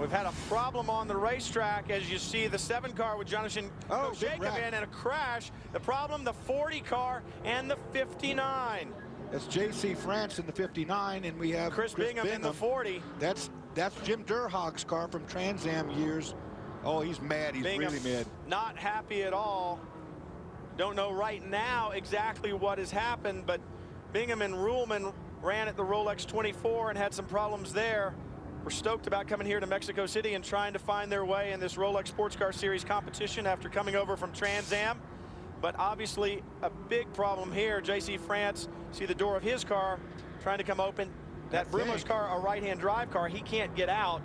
We've had a problem on the racetrack, as you see the 7 car with Jonathan Jacob in and a crash. The problem, the 40 car and the 59. That's J.C. France in the 59, and we have Chris Bingham in the 40. That's Jim Durhog's car from Trans Am years. Oh, he's mad. He's Bingham really mad. Not happy at all. Don't know right now exactly what has happened, but Bingham and Ruhlman ran at the Rolex 24 and had some problems there. We're stoked about coming here to Mexico City and trying to find their way in this Rolex Sports Car Series competition after coming over from Trans Am. But obviously a big problem here. J.C. France, see the door of his car trying to come open. That Brumo's car, a right-hand drive car, he can't get out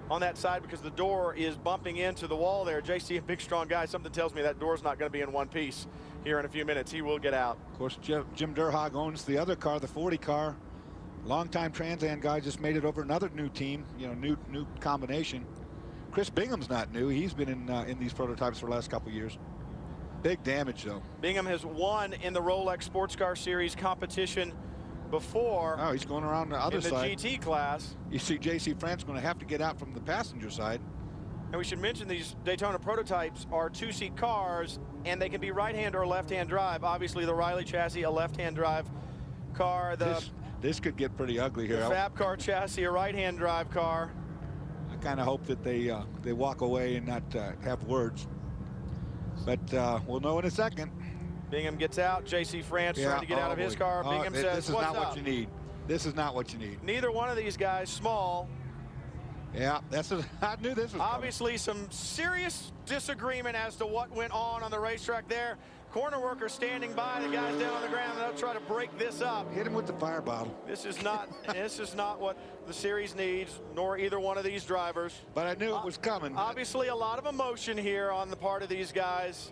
on that side because the door is bumping into the wall there. J.C., a big, strong guy. Something tells me that door's not going to be in one piece here in a few minutes. He will get out. Of course, Jim Durhog owns the other car, the 40 car. Longtime Trans Am guy, just made it over another new team, you know, new combination. Chris Bingham's not new. He's been in these prototypes for the last couple years. Big damage, though. Bingham has won in the Rolex Sports Car Series competition before. Oh, he's going around the other side. In the GT class. You see J.C. France going to have to get out from the passenger side. And we should mention these Daytona prototypes are 2-seat cars, and they can be right-hand or left-hand drive. Obviously, the Riley chassis, a left-hand drive car. This could get pretty ugly here. The Fab car chassis, a right-hand drive car. I kind of hope that they walk away and not have words. But we'll know in a second. Bingham gets out. J.C. France trying to get out of his car. Bingham says, "This is not what you need. This is not what you need." Neither one of these guys small. Yeah, I knew this was obviously coming. Some serious disagreement as to what went on the racetrack there. Corner worker standing by, the guys down on the ground, and they'll try to break this up. Hit him with the fire bottle. This is not what the series needs, nor either one of these drivers. But I knew it was coming. Obviously a lot of emotion here on the part of these guys.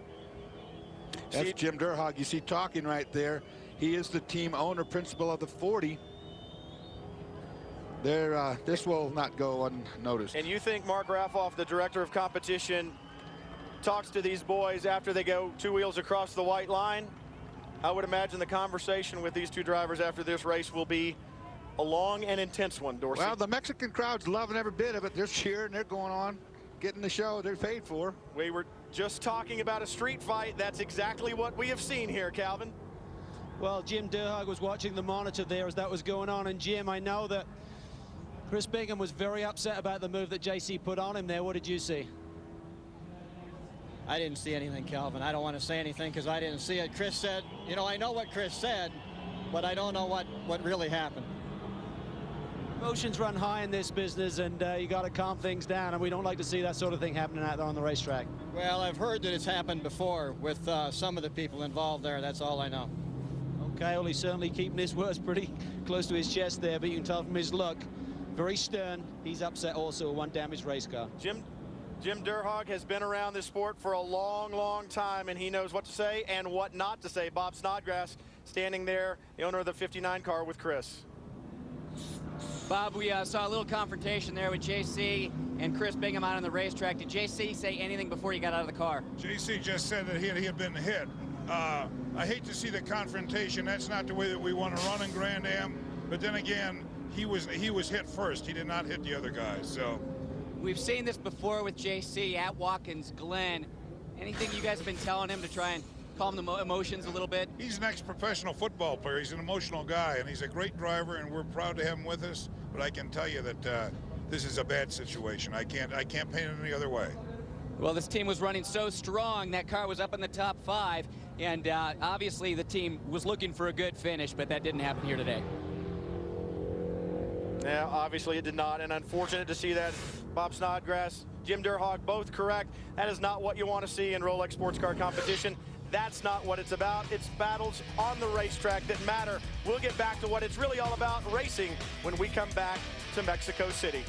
That's Jim Durhog. You see talking right there. He is the team owner, principal of the 40. This will not go unnoticed. And you think Mark Raffoff, the director of competition, talks to these boys after they go 2 wheels across the white line? I would imagine the conversation with these two drivers after this race will be a long and intense one, Dorsey. Well, the Mexican crowd's loving every bit of it. They're cheering, they're going on, getting the show they're paid for. We were just talking about a street fight. That's exactly what we have seen here, Calvin. Well, Jim Durhog was watching the monitor there as that was going on. And Jim, I know that Chris Bingham was very upset about the move that JC put on him there. What did you see? I didn't see anything, Calvin. I don't want to say anything because I didn't see it. Chris said, you know, I know what Chris said, but I don't know what really happened. Emotions run high in this business, and you got to calm things down, and we don't like to see that sort of thing happening out there on the racetrack. Well, I've heard that it's happened before with some of the people involved there. That's all I know. Okay, well, he's certainly keeping his words pretty close to his chest there, but you can tell from his look, very stern. He's upset also with one damaged race car. Jim Durhog has been around this sport for a long, long time, and he knows what to say and what not to say. Bob Snodgrass standing there, the owner of the 59 car, with Chris. Bob, we saw a little confrontation there with JC and Chris Bingham out on the racetrack. Did JC say anything before you got out of the car? JC just said that he had been hit. I hate to see the confrontation. That's not the way that we want to run in Grand Am. But then again, he was hit first. He did not hit the other guys. So we've seen this before with JC at Watkins Glen. Anything you guys have been telling him to try and calm the emotions a little bit? He's an ex-professional football player. He's an emotional guy, and he's a great driver, and we're proud to have him with us. But I can tell you that this is a bad situation. I can't paint it any other way. Well, this team was running so strong. That car was up in the top 5, and obviously the team was looking for a good finish, but that didn't happen here today. Yeah, obviously it did not, and unfortunate to see that. Bob Snodgrass, Jim Durhog, both correct. That is not what you want to see in Rolex sports car competition. That's not what it's about. It's battles on the racetrack that matter. We'll get back to what it's really all about, racing, when we come back to Mexico City.